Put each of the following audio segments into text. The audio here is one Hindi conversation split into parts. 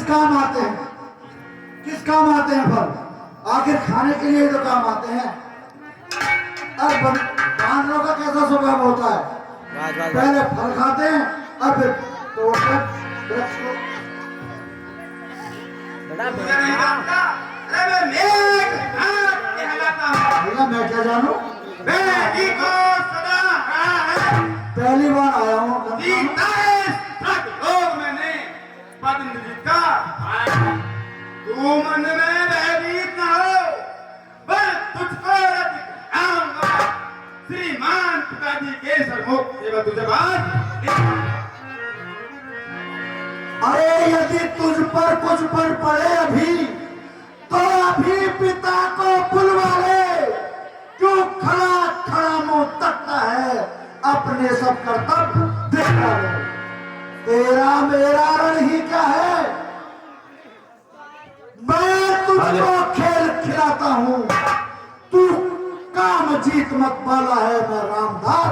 किस काम आते हैं? किस काम आते हैं फल? आखिर खाने के लिए तो काम आते हैं। अब जानवरों का कैसा स्वभाव होता है? पहले फल खाते हैं और फिर तोड़कर वृक्ष को। मैं क्या जानू? पहली बार आया हूँ। तू मन में भयभीत न हो, बस तुझको दिखाऊंगा श्रीमान पिताजी के सरमुख सेवा तुझे बात। अरे यदि तुझ पर कुछ पर पड़े अभी तो अभी पिता को बुलवा ले। क्यों खड़ा खड़ा मुंह तकता है? अपने सब कर्तव्य देखा है। तेरा मेरा रण ही क्या है? मैं तुझको खेल खिलाता हूँ, तू काम जीत मत वाला है। मैं रामदास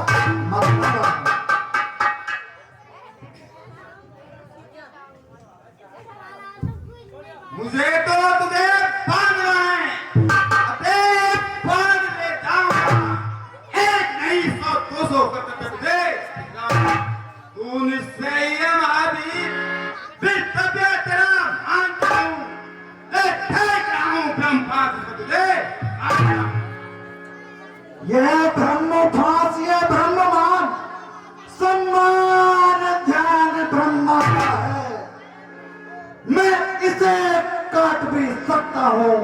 मत। मुझे तो तुझे बांधना है, अबे बांध ले जाऊंगा। एक नहीं 100-200 करके तुझे तू निश्चय महावीर फिर तबियत तेरा मानता हूँ। ले फेंक रहा हूँ ब्रह्मास्त्र से तुझे। यह ब्रह्म फांस, यह ब्रह्ममान सम्मान ध्यान ब्रह्मा का है। मैं इसे काट भी सकता हूँ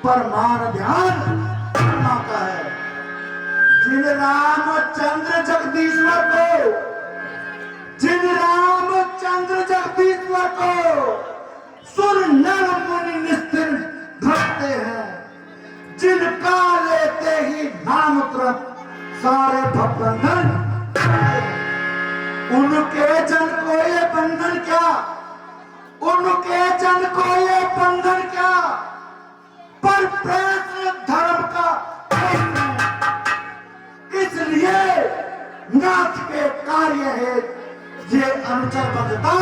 पर मान ध्यान ब्रह्मा का है। जिन रामचंद्र जगदीश्वर को, जिन रामचंद्र जगदीश्वर को सुर नर मुनि निस्थिर धरते हैं, जिनका लेते ही नाम तुरंत सारे भवबंधन, उनके जन को ये बंधन क्या? उनके जन को ये बंधन क्या? पर प्रश्न धर्म का इसलिए नाथ के कार्य है ये अनुचर बंधता।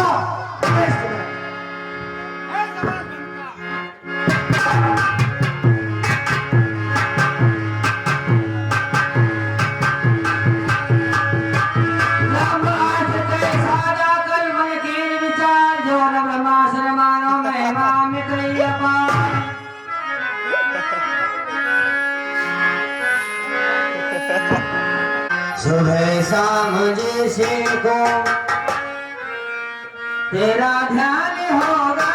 सुबह शाम जैसे को तेरा ध्यान होगा,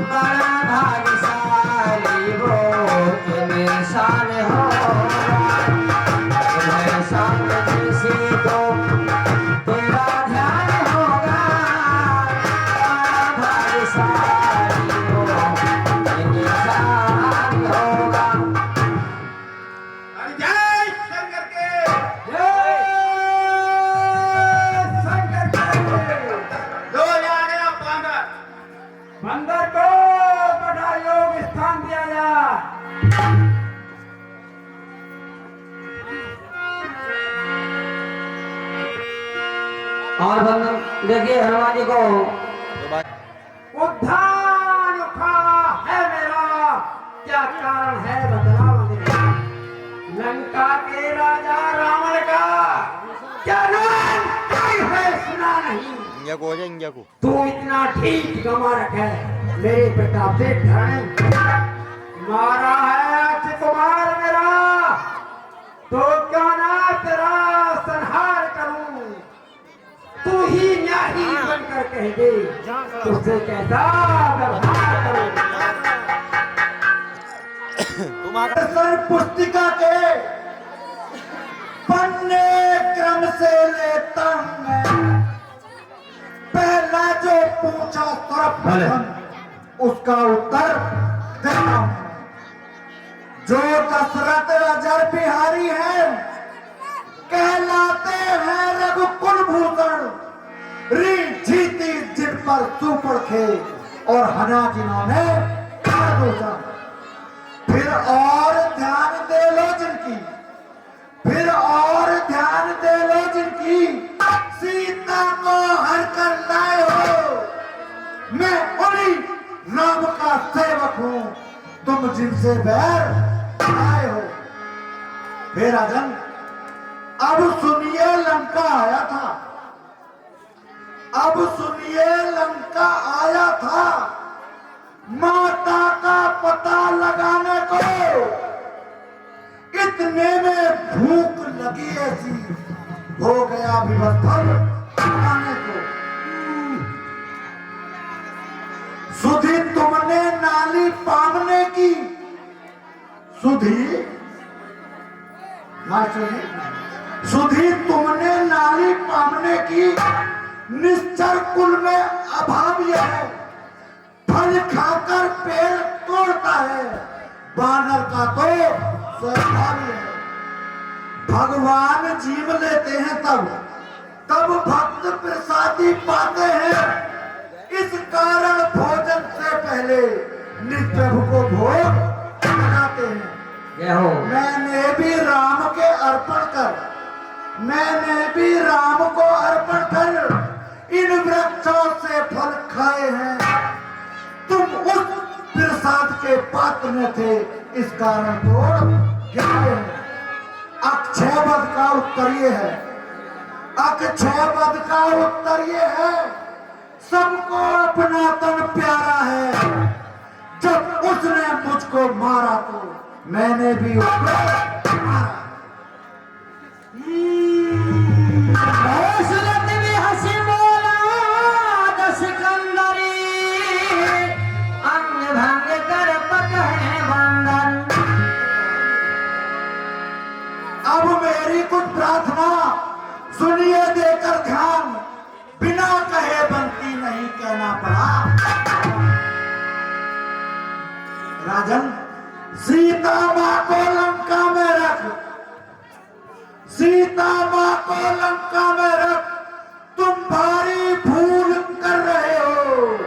बड़ा भाग्यशाली वो तुम्हें शान होगा। सुबह शाम जैसे को तेरा ध्यान होगा, बड़ा भाग्यशाली वो तुम्हें शान होगा। बंदर को बड़ा योग स्थान दिया जा। और बंदर देखिए हनुमान जी को उद्धान उखाड़ा है मेरा, क्या कारण है बतलाओ मुझे। लंका के राजा रावण का क्या नाम है सुना नहीं। तू इतना ठीक कमा रखे मेरे प्रताप से धरण मारा है अक्षय कुमार मेरा, तो क्यों ना तेरा संहार करूं। तू ही न्याही बनकर कह दे तुझसे कैसा व्यवहार करूं। सर पुस्तिका के पन्ने क्रम से लेता हूं मैं। पहला जो पूछा सर्वप्रथम उसका उत्तर देता हूं। जो दशरथ अजर बिहारी है, कहलाते हैं रघुकुल भूषण। ऋण जीती जिन पर सुपड़ खे और हना जिन्होंने दूषण। फिर और ध्यान दे लो जिनकी, फिर और ध्यान दे लो जिनकी सीता को हर कर लाए हो। मैं तुम जिनसे बैर आए हो। हे राजन, अब सुनिए लंका आया था, अब सुनिए लंका आया था माता का पता लगाने को। इतने में भूख लगी ऐसी हो गया विवस्थल खाने को। सुधी तुमने नाली पामने की, सुधी सुधी तुमने नाली पामने की। निश्चर कुल में अभाव यह है, फल खाकर पेड़ तोड़ता है, बानर का तो स्वभाव है। भगवान जीव लेते हैं तब भक्त प्रसादी पाते हैं। इस कारण भोजन से पहले निज प्रभु को भोग लगाते हैं। मैंने भी राम के अर्पण कर, मैंने भी राम को अर्पण कर इन वृक्षों से फल खाए हैं। तुम उस प्रसाद के पात्र में थे, इस कारण तोड़ गिराए हैं। अक्षय वध का उत्तर ये है, अक्षय वध का उत्तर ये है, सबको अपना तन प्यारा है। जब उसने मुझको मारा तो मैंने भी उसको मारा। सूरत में हंसी बोला दस कंदरी, अंग भंग कर पकड़े बंधन। अब मेरी कुछ प्रार्थना सुनिए देकर ध्यान, बिना कहे बनती नहीं कहना पड़ा। राजन, सीता माँ को लंका में रख, सीता माँ को लंका में रख। तुम भारी भूल कर रहे हो,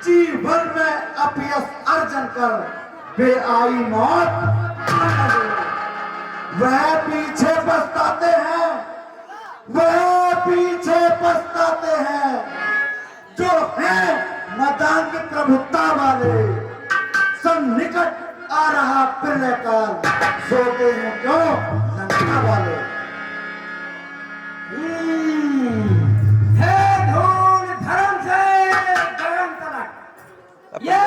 जीवन में अपयश अर्जन कर वे आई मौत। वह पीछे पछताते हैं, वह पीछे पछताते हैं जो हैं मदान प्रभुता वाले। सन्निकट आ रहा प्रलय काल, सोते हैं क्यों लंका वाले। हे धूल धर्म से गगन तलक, ये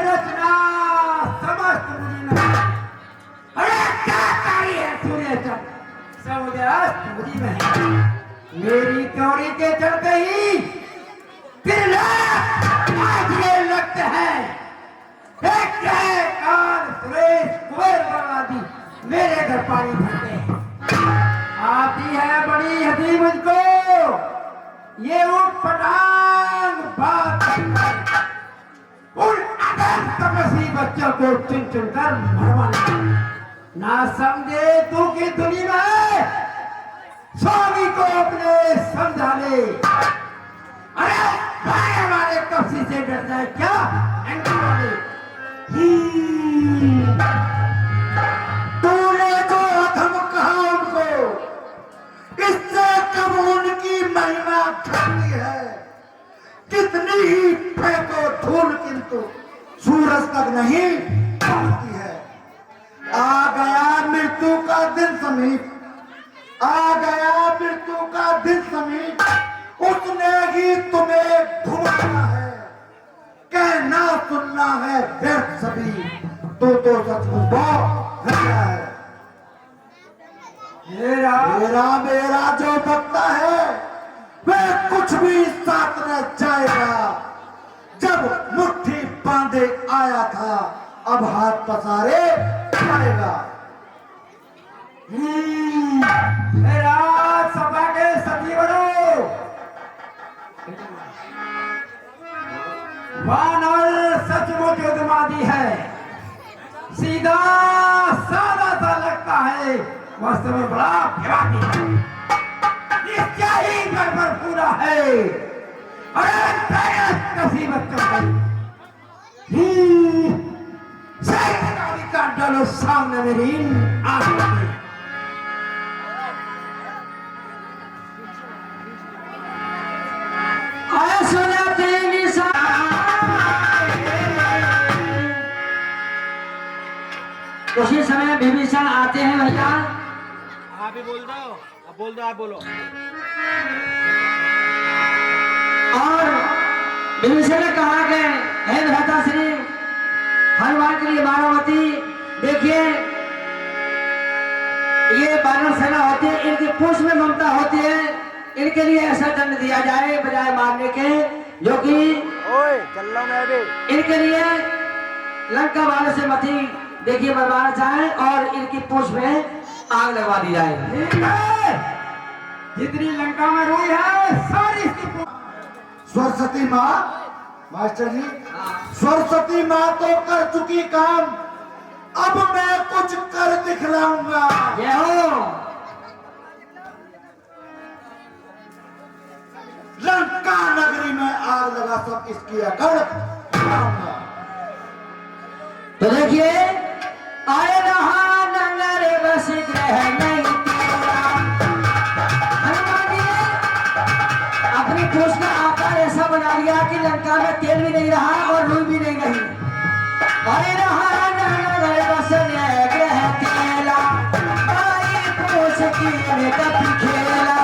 रचना समस्त मुनि ने। अरे क्या कार्य है सूर्य चंद्र समुद्र अस्त मुझी में है। मेरी त्योरी के चलते ही फिर आज ये लगता है एक काल सुरेश कुबेर बर्बादी मेरे घर पानी भरते हैं। आती है बड़ी हंसी मुझको ये उठ पटांग बात उन अगस्त तपस्वी बच्चों को चुन चुन कर मरवाना। ना समझे तू की दुनिया में स्वामी को अपने समझा ले। अरे भाई वाले कब्जी से डर जाए क्या एंकर वाले। तूने जो अधम कहा उनको, इससे कब उनकी महिमा घटती है। कितनी ही फेंको धूल किंतु सूरज तक नहीं पहुंचती है। आ गया मृत्यु का दिन समीप, आ गया मृत्यु का दिन समीप। उसने ही तुम्हें घुमाना है, कहना सुनना है व्यर्थ सभी। तो सचमुच बहुत घटिया है। मेरा जो भक्ता है वह कुछ भी साथ न जाएगा। जब मुट्ठी बांधे आया था, अब हाथ पसारे जाएगा। मेरा सभा के सभी बनो वानर सचमुच उन्मादी है। सीधा सादा सा लगता है, वास्तव में बड़ा विवादी है। निश्चय ही गड़बड़ पूरा है। अरे कसी बच्चों का डालो सामने मेरी आंखों में। उसी समय विभीषण आते हैं भैया। आप ही बोल दो, अब बोल दो, आप बोलो। और विभीषण ने कहा कि हे भ्राताश्री, हनुमान के लिए बारामती, देखिए ये बानर सेना होती है, इनकी पूंछ में ममता होती है, इनके लिए ऐसा दंड दिया जाए बजाय मारने के, जो कि ओए चल रहा हूं मैं अभी। इनके लिए लंका वालों से मती देखिए मरवाना चाहे और इनकी पूंछ में आग लगवा दी जाए। ठीक है, जितनी लंका में रुई है सारी इसकी सरस्वती माँ, मास्टर जी, सरस्वती माँ तो कर चुकी काम, अब मैं कुछ कर दिखलाऊंगा। ये हो लंका नगरी में आग लगा सब इसकी अकड़ दिखलाऊंगा। तो देखिए, आए रहा नंगर बस ग्रह नहीं तेरा। हनुमान जी ने अपनी पूंछ का आकार ऐसा बना लिया कि लंका में तेल भी नहीं रहा और रुई भी नहीं रही। आए रहा नंगर बस ग्रह तेरा, आई पूंछ की कभी खेला।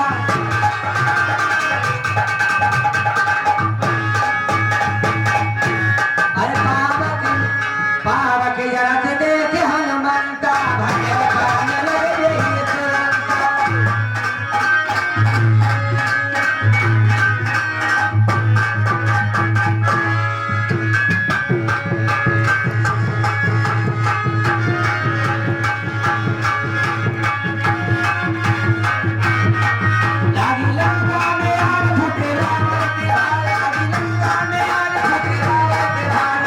पावक जरत देख हनुमंता, भय पान लगे तुरंता। लागी लंका में आग फूटे रावण के हाथ, लागी लंका में आग फूटे रावण के हाथ।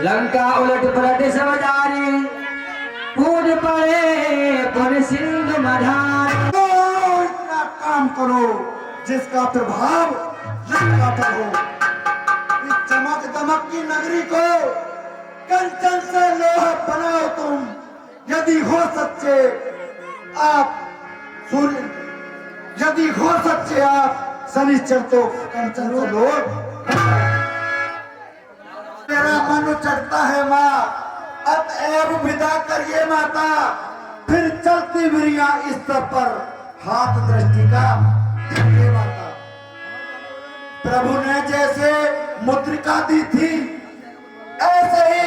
लंका उलट पलट समझारी, कूद पड़े पुन सिंधु मधारी। तो इतना काम करो जिसका प्रभाव लंका पर हो। इस चमक दमक की नगरी को कंचन से लोहा बनाओ तुम, यदि हो सच्चे आप सूर्य, यदि हो सच्चे आप शनिश्चर तो कंचन से लोहा। मेरा मन चढ़ता है माँ, अतएव विदा करिए माता, फिर चलती बिरिया इस सब पर हाथ दृष्टि का दीजिए माता। प्रभु ने जैसे मुद्रिका दी थी, ऐसे ही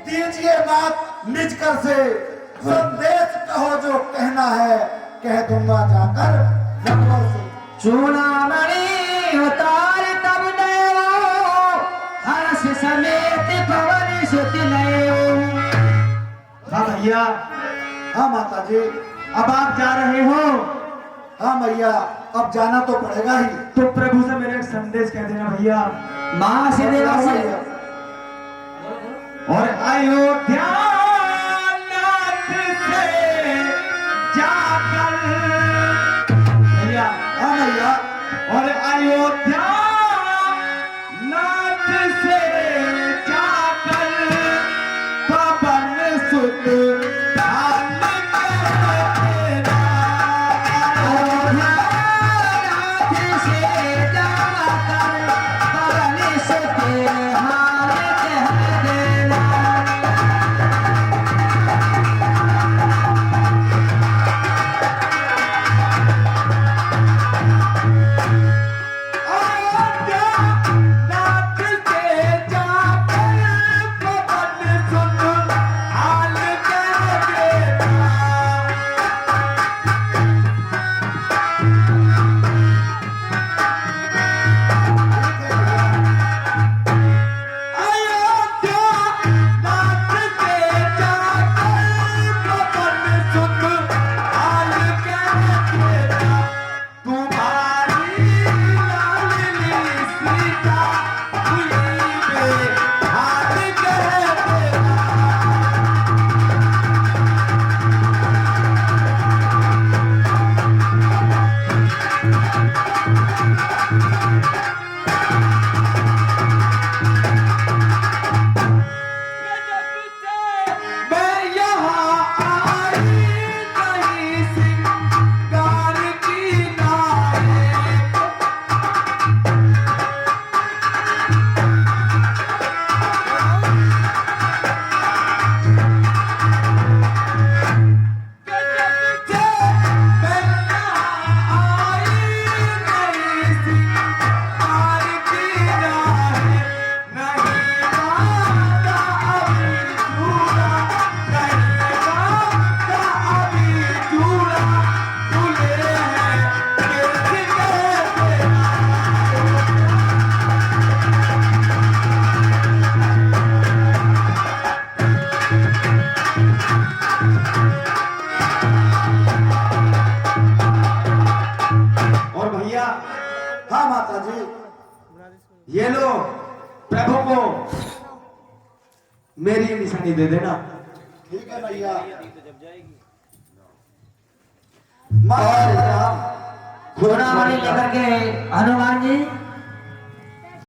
दीजिए बात निज कर से। संदेश कहो जो कहना है, कह दूंगा जाकर लंगर से। चूड़ामणि उतार तब देवो, हर्ष समेत पवन सुत नयो। हाँ भैया, हाँ माता जी, अब आप जा रहे हो? हाँ भैया, अब जाना तो पड़ेगा ही। तो प्रभु से मेरा एक संदेश कह देना भैया। माँ से देवा से और अयोध्या नाथ से जाकर भैया, हाँ भैया, और अयोध्या नाथ से जाकर पवन सुत धान कहना। नाथ से जाकर पवन सुत हाल कह देना। माता जी। ये लो प्रभु को मेरी निशानी दे देना। ठीक है भैया। और चूड़ामणि लेकर के हनुमान जी